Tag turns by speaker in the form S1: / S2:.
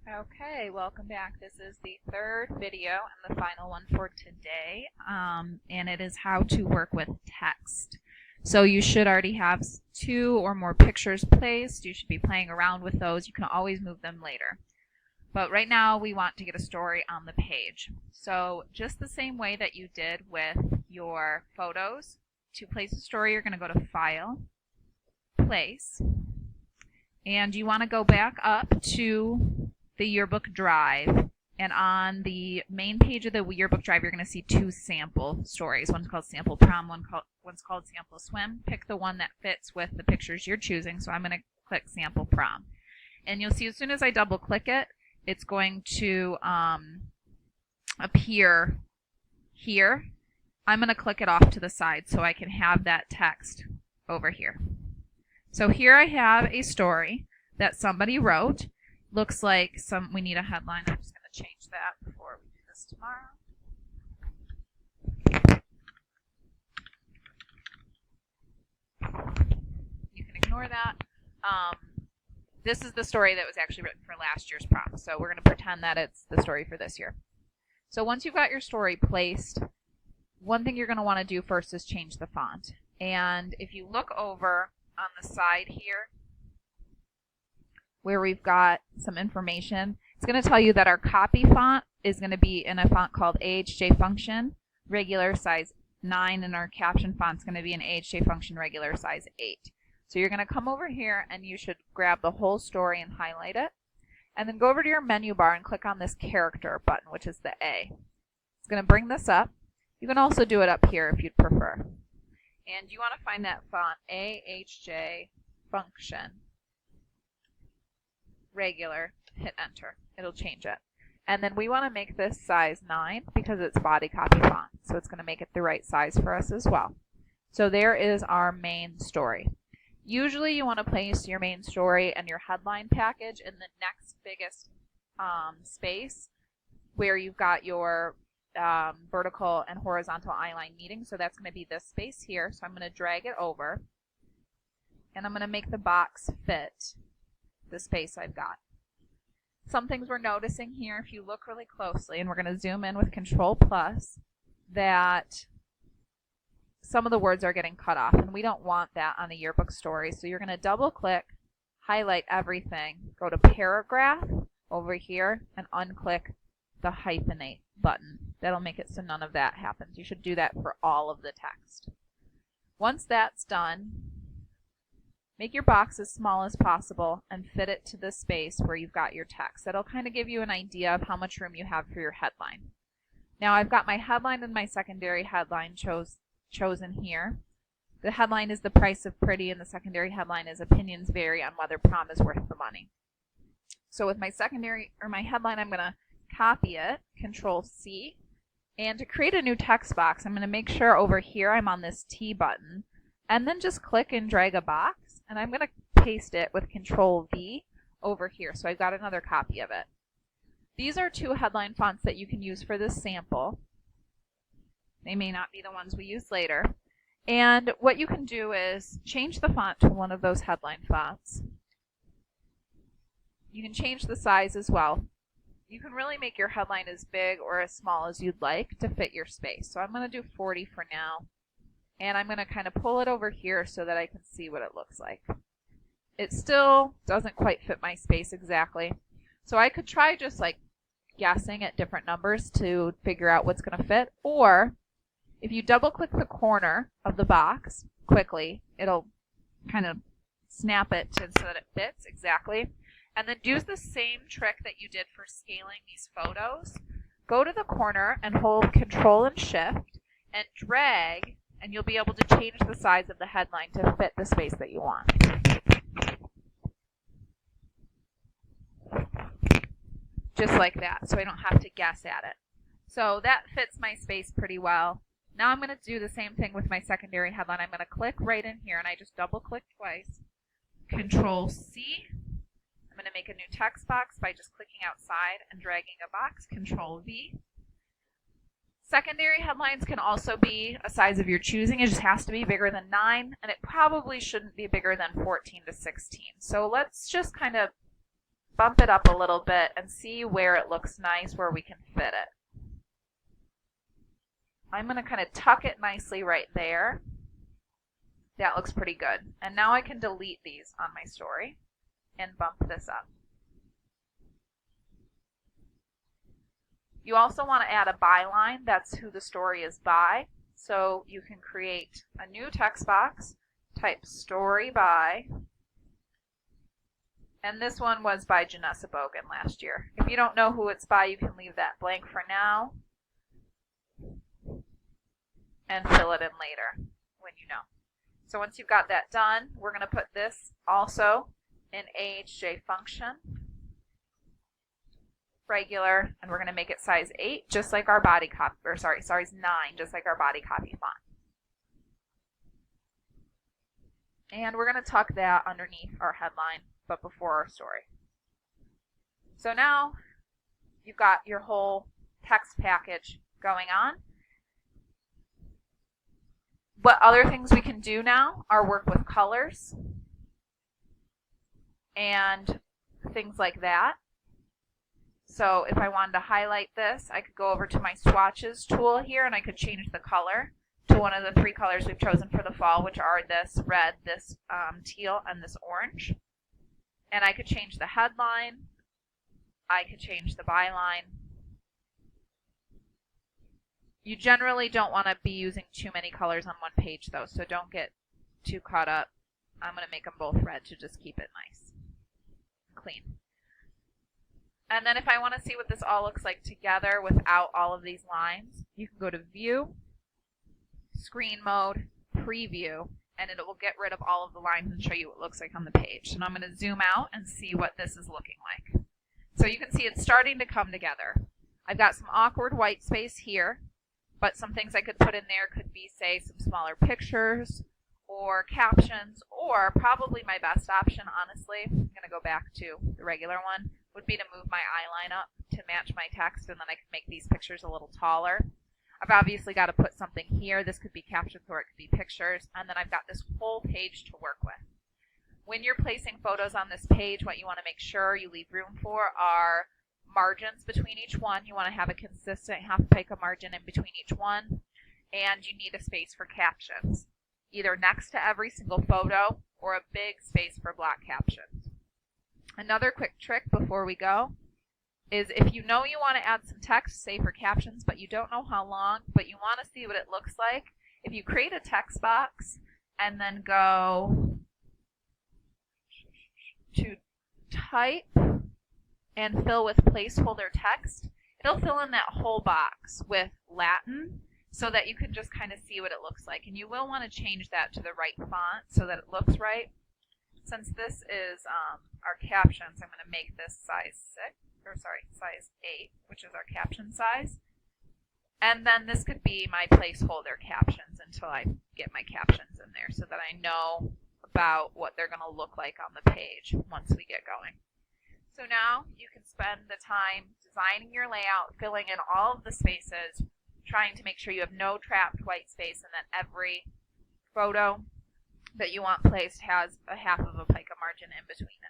S1: Okay, welcome back. This is the third video and the final one for today, and it is how to work with text. So you should already have 2 or more pictures placed. You should be playing around with those. You can always move them later. But right now we want to get a story on the page. So just the same way that you did with your photos, to place a story you're going to go to File, Place, and you want to go back up to the Yearbook Drive, and on the main page of the Yearbook Drive you're going to see 2 sample stories. One's called Sample Prom, one's called Sample Swim. Pick the one that fits with the pictures you're choosing, so I'm going to click Sample Prom. And you'll see as soon as I double click it, it's going to appear here. I'm going to click it off to the side so I can have that text over here. So here I have a story that somebody wrote. Looks like we need a headline. I'm just going to change that before we do this tomorrow. You can ignore that. This is the story that was actually written for last year's prom, so we're going to pretend that it's the story for this year. So once you've got your story placed, one thing you're going to want to do first is change the font. And if you look over on the side here, where we've got some information, it's going to tell you that our copy font is going to be in a font called AHJ Function, regular size 9, and our caption font is going to be an AHJ Function, regular size 8. So you're going to come over here and you should grab the whole story and highlight it, and then go over to your menu bar and click on this character button, which is the A. It's going to bring this up. You can also do it up here if you'd prefer. And you want to find that font AHJ Function, regular, hit enter. It'll change it. And then we want to make this size 9 because it's body copy font. So it's going to make it the right size for us as well. So there is our main story. Usually you want to place your main story and your headline package in the next biggest space where you've got your vertical and horizontal eyeline meeting. So that's going to be this space here. So I'm going to drag it over and I'm going to make the box fit the space I've got. Some things we're noticing here, if you look really closely, and we're going to zoom in with Control+, that some of the words are getting cut off, and we don't want that on a yearbook story. So you're going to double click, highlight everything, go to Paragraph over here, and unclick the hyphenate button. That'll make it so none of that happens. You should do that for all of the text. Once that's done, make your box as small as possible and fit it to the space where you've got your text. That'll kind of give you an idea of how much room you have for your headline. Now I've got my headline and my secondary headline chosen here. The headline is The Price of Pretty and the secondary headline is Opinions Vary on Whether Prom is Worth the Money. So with my headline, I'm going to copy it, Control C, and to create a new text box, I'm going to make sure over here I'm on this T button, and then just click and drag a box, and I'm going to paste it with Control V over here, so I've got another copy of it. These are 2 headline fonts that you can use for this sample. They may not be the ones we use later. And what you can do is change the font to one of those headline fonts. You can change the size as well. You can really make your headline as big or as small as you'd like to fit your space. So I'm going to do 40 for now. And I'm going to kind of pull it over here so that I can see what it looks like. It still doesn't quite fit my space exactly. So I could try just like guessing at different numbers to figure out what's going to fit. Or if you double click the corner of the box quickly, it'll kind of snap it so that it fits exactly. And then do the same trick that you did for scaling these photos. Go to the corner and hold Control and Shift and drag, and you'll be able to change the size of the headline to fit the space that you want. Just like that, so I don't have to guess at it. So that fits my space pretty well. Now I'm going to do the same thing with my secondary headline. I'm going to click right in here, and I just double click twice. Control C. I'm going to make a new text box by just clicking outside and dragging a box, Control V. Secondary headlines can also be a size of your choosing. It just has to be bigger than 9, and it probably shouldn't be bigger than 14 to 16. So let's just kind of bump it up a little bit and see where it looks nice, where we can fit it. I'm going to kind of tuck it nicely right there. That looks pretty good. And now I can delete these on my story and bump this up. You also want to add a byline. That's who the story is by. So you can create a new text box, type story by, and this one was by Janessa Bogan last year. If you don't know who it's by, you can leave that blank for now and fill it in later when you know. So once you've got that done, we're going to put this also in AHJ function, regular, and we're going to make it size 8, just like our body copy, or sorry, size 9, just like our body copy font. And we're going to tuck that underneath our headline, but before our story. So now you've got your whole text package going on. What other things we can do now are work with colors and things like that. So if I wanted to highlight this, I could go over to my swatches tool here and I could change the color to one of the 3 colors we've chosen for the fall, which are this red, this teal, and this orange. And I could change the headline. I could change the byline. You generally don't want to be using too many colors on one page though, so don't get too caught up. I'm going to make them both red to just keep it nice and clean. And then if I want to see what this all looks like together without all of these lines, you can go to View, Screen Mode, Preview, and it will get rid of all of the lines and show you what it looks like on the page. And I'm going to zoom out and see what this is looking like. So you can see it's starting to come together. I've got some awkward white space here, but some things I could put in there could be, say, some smaller pictures or captions, or probably my best option, honestly, I'm going to go back to the regular one, would be to move my eyeline up to match my text, and then I could make these pictures a little taller. I've obviously got to put something here. This could be captions or it could be pictures, and then I've got this whole page to work with. When you're placing photos on this page, what you want to make sure you leave room for are margins between each one. You want to have a consistent half pike margin in between each one, and you need a space for captions, either next to every single photo or a big space for block captions. Another quick trick before we go is if you know you want to add some text, say for captions, but you don't know how long, but you want to see what it looks like, if you create a text box and then go to type and fill with placeholder text, it'll fill in that whole box with Latin so that you can just kind of see what it looks like. And you will want to change that to the right font so that it looks right. Since this is our captions, I'm going to make this size 8, which is our caption size. And then this could be my placeholder captions until I get my captions in there so that I know about what they're going to look like on the page once we get going. So now you can spend the time designing your layout, filling in all of the spaces, trying to make sure you have no trapped white space, and that every photo that you want placed has a half of a pica margin in between